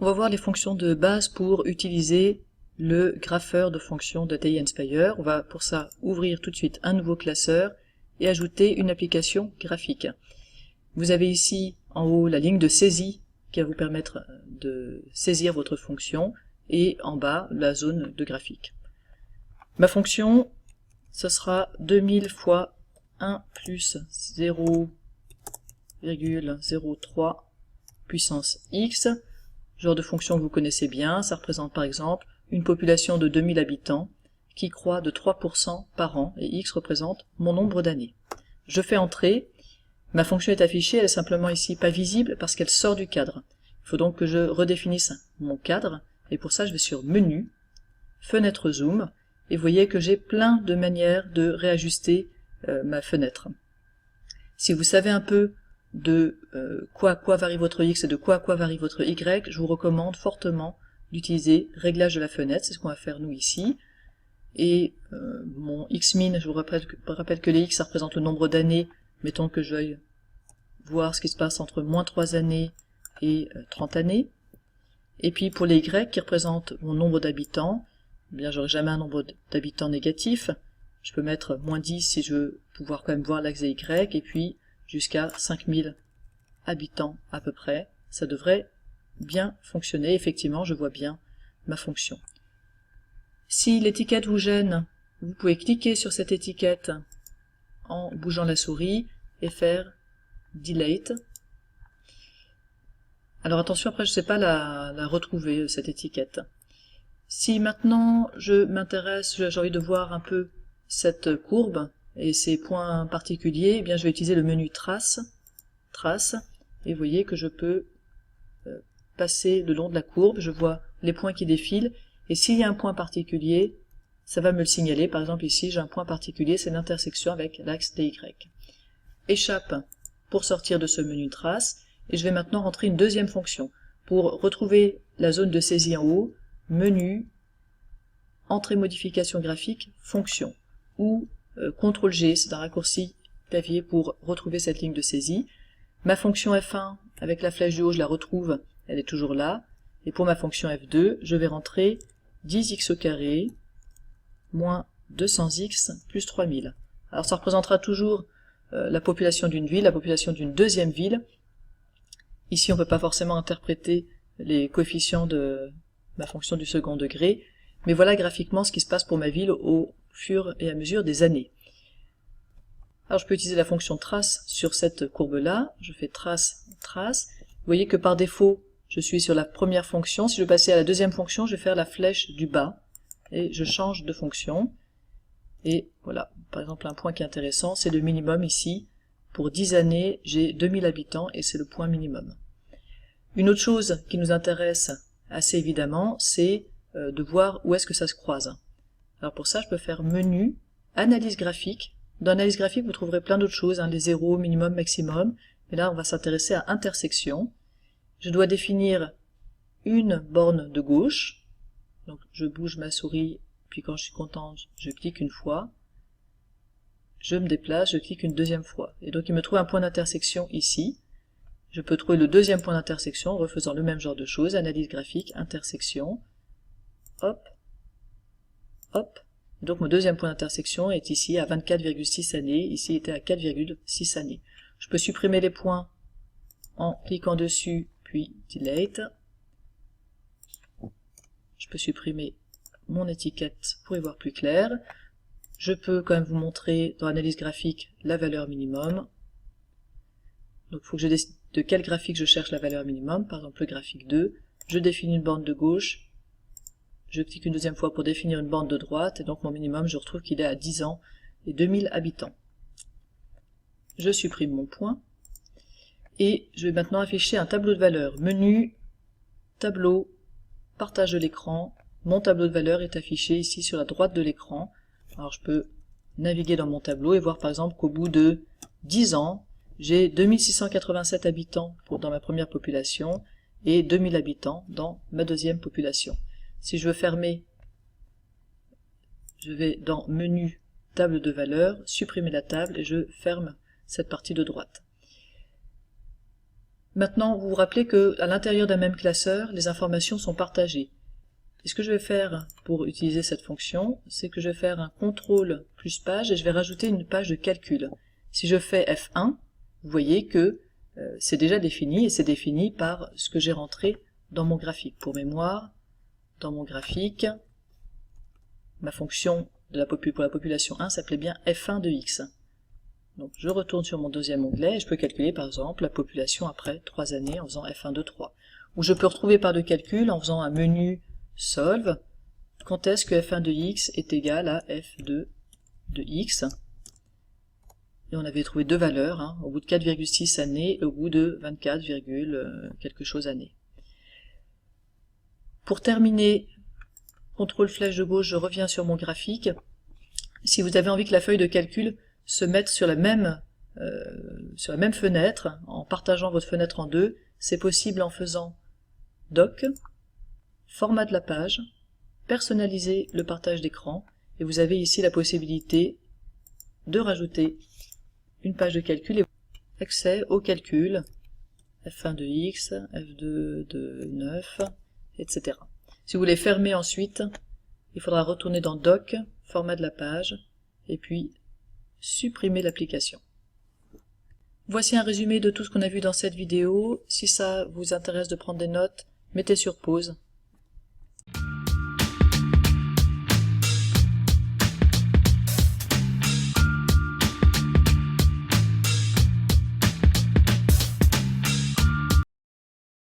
On va voir les fonctions de base pour utiliser le grapheur de fonctions de TI Nspire. On va pour ça ouvrir tout de suite un nouveau classeur et ajouter une application graphique. Vous avez ici en haut la ligne de saisie qui va vous permettre de saisir votre fonction et en bas la zone de graphique. Ma fonction, ce sera 2000 fois 1 plus 0,03 puissance x. Genre de fonction que vous connaissez bien, ça représente par exemple une population de 2000 habitants qui croît de 3% par an et x représente mon nombre d'années. Je fais entrer, ma fonction est affichée, elle est simplement ici pas visible parce qu'elle sort du cadre. Il faut donc que je redéfinisse mon cadre et pour ça je vais sur Menu, Fenêtre Zoom et vous voyez que j'ai plein de manières de réajuster ma fenêtre. Si vous savez un peu de quoi à quoi varie votre X et de quoi à quoi varie votre Y, je vous recommande fortement d'utiliser réglage de la fenêtre, c'est ce qu'on va faire nous ici. Et mon Xmin, je vous rappelle que les X ça représente le nombre d'années, mettons que je veuille voir ce qui se passe entre moins 3 années et 30 années. Et puis pour les Y qui représentent mon nombre d'habitants, eh bien j'aurai jamais un nombre d'habitants négatif. Je peux mettre moins 10 si je veux pouvoir quand même voir l'axe des Y, et puis jusqu'à 5000 habitants à peu près. Ça devrait bien fonctionner. Effectivement, je vois bien ma fonction. Si l'étiquette vous gêne, vous pouvez cliquer sur cette étiquette en bougeant la souris et faire Delete. Alors attention, après je ne sais pas la retrouver, cette étiquette. Si maintenant je m'intéresse, j'ai envie de voir un peu cette courbe et ces points particuliers, eh bien je vais utiliser le menu Trace, et vous voyez que je peux passer le long de la courbe, je vois les points qui défilent, et s'il y a un point particulier, ça va me le signaler. Par exemple ici j'ai un point particulier, c'est l'intersection avec l'axe DY. Échappe pour sortir de ce menu Trace, et je vais maintenant rentrer une deuxième fonction. Pour retrouver la zone de saisie en haut, Menu, Entrée modification graphique, Fonction, ou CTRL-G, c'est un raccourci clavier pour retrouver cette ligne de saisie. Ma fonction F1, avec la flèche du haut, je la retrouve, elle est toujours là. Et pour ma fonction F2, je vais rentrer 10x au carré, moins 200x, plus 3000. Alors ça représentera toujours la population d'une ville, la population d'une deuxième ville. Ici on ne peut pas forcément interpréter les coefficients de ma fonction du second degré, mais voilà graphiquement ce qui se passe pour ma ville au fur et à mesure des années. Alors je peux utiliser la fonction trace sur cette courbe-là, je fais trace, trace. Vous voyez que par défaut, je suis sur la première fonction. Si je veux passer à la deuxième fonction, je vais faire la flèche du bas, et je change de fonction. Et voilà, par exemple un point qui est intéressant, c'est le minimum ici. Pour 10 années, j'ai 2000 habitants, et c'est le point minimum. Une autre chose qui nous intéresse assez évidemment, c'est de voir où est-ce que ça se croise. Alors pour ça, je peux faire Menu, Analyse graphique. Dans Analyse graphique, vous trouverez plein d'autres choses, les zéros, minimum, maximum. Mais là, on va s'intéresser à Intersection. Je dois définir une borne de gauche. Donc je bouge ma souris, puis quand je suis contente, je clique une fois. Je me déplace, je clique une deuxième fois. Et donc il me trouve un point d'intersection ici. Je peux trouver le deuxième point d'intersection en refaisant le même genre de choses, analyse graphique, intersection, hop, hop. Et donc mon deuxième point d'intersection est ici à 24,6 années, ici il était à 4,6 années. Je peux supprimer les points en cliquant dessus, puis Delete. Je peux supprimer mon étiquette pour y voir plus clair. Je peux quand même vous montrer dans l'analyse graphique la valeur minimum. Donc il faut que je décide de quel graphique je cherche la valeur minimum, par exemple le graphique 2. Je définis une borne de gauche, je clique une deuxième fois pour définir une borne de droite, et donc mon minimum, je retrouve qu'il est à 10 ans et 2000 habitants. Je supprime mon point, et je vais maintenant afficher un tableau de valeurs. Menu, tableau, partage de l'écran. Mon tableau de valeurs est affiché ici sur la droite de l'écran. Alors je peux naviguer dans mon tableau et voir par exemple qu'au bout de 10 ans, j'ai 2687 habitants dans ma première population et 2000 habitants dans ma deuxième population. Si je veux fermer, je vais dans Menu, Table de valeurs, supprimer la table et je ferme cette partie de droite. Maintenant, vous vous rappelez que à l'intérieur d'un même classeur, les informations sont partagées. Et ce que je vais faire pour utiliser cette fonction, c'est que je vais faire un contrôle plus page et je vais rajouter une page de calcul. Si je fais F1, vous voyez que c'est déjà défini et c'est défini par ce que j'ai rentré dans mon graphique. Pour mémoire, dans mon graphique, ma fonction pour la population 1 s'appelait bien F1 de x. Donc je retourne sur mon deuxième onglet et je peux calculer par exemple la population après 3 années en faisant F1 de 3. Ou je peux retrouver par de calcul en faisant un menu Solve, quand est-ce que F1 de x est égal à F2 de x. Et on avait trouvé deux valeurs, hein, au bout de 4,6 années et au bout de 24, quelque chose années. Pour terminer, contrôle flèche de gauche, je reviens sur mon graphique. Si vous avez envie que la feuille de calcul se mette sur la même fenêtre, en partageant votre fenêtre en deux, c'est possible en faisant Doc, format de la page, personnaliser le partage d'écran, et vous avez ici la possibilité de rajouter une page de calcul et accès au calcul, F1 de x, F2 de 9, etc. Si vous voulez fermer ensuite, il faudra retourner dans Doc, format de la page, et puis supprimer l'application. Voici un résumé de tout ce qu'on a vu dans cette vidéo. Si ça vous intéresse de prendre des notes, mettez sur pause